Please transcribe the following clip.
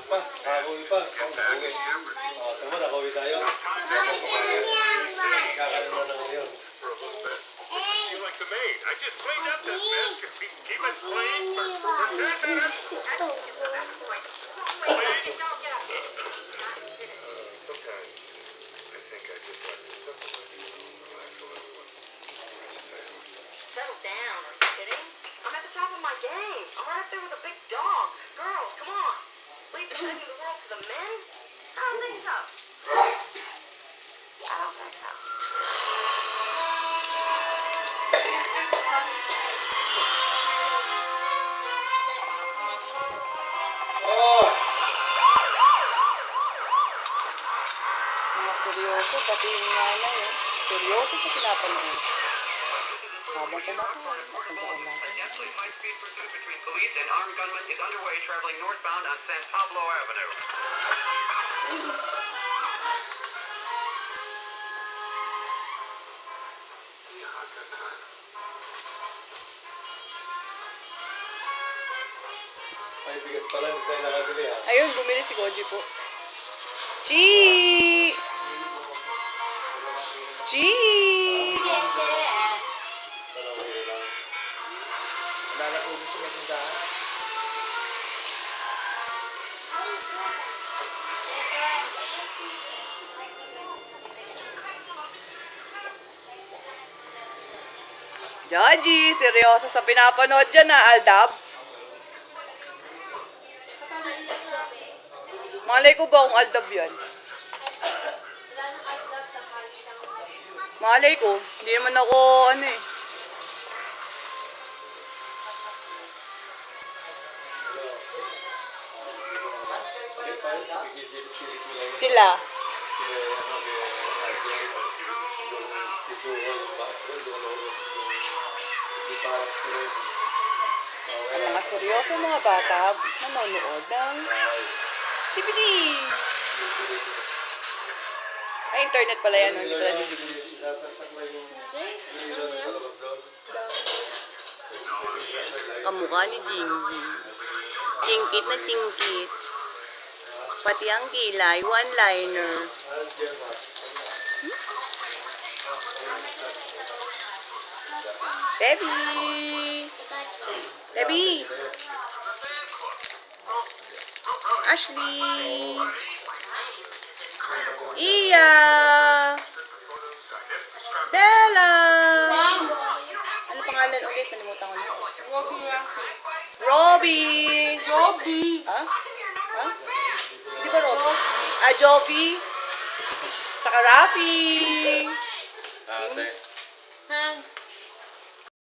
pa. Kakauwi pa. Uwi. Tama, nakauwi tayo. Kakaroon na lang ngayon. You like the maid? I just cleaned up this mess. Keep it clean for 10 minutes. Sometimes I think I just like to settle relax a little. Settle down. Are you kidding? I'm at the top of my game. I'm right up there with the big dogs. Girls, come on. Leave defending the world to the men? I don't think so. I don't think so. Mga seryoso, pati yung nanay, eh. Seryoso sa pinapanood. Habang kumakain, napuntaan lang. A deathly high-speed pursuit between police and armed gunmen is underway traveling northbound on San Pablo Avenue. Ay, sigat pala. Hindi tayo nakabili ha. Ayun, bumili si Goji po. Chi! Chi! Wala na po gusto sa tindahan. Joji, seryoso sa pinapanood dyan na, Aldab. Malay ko ba kung Aldab yan? Malay ko, hindi naman ako, ano eh. Sila. Ang mga seryoso mga bata nanonood ng DVD. Ay, internet pala yan. Hindi pala DVD. Kamukha ni Jingy. Chingkit na chingkit. Pati ang kilay, one-liner. Debbie! Debbie! Ashley! Iya! Bella! Ano pangalan ulit? Nalimutan ko na. Robbie! Robbie. Ha? Ha? Di ba Robbie? Ah, Joby? Tsaka Rafi!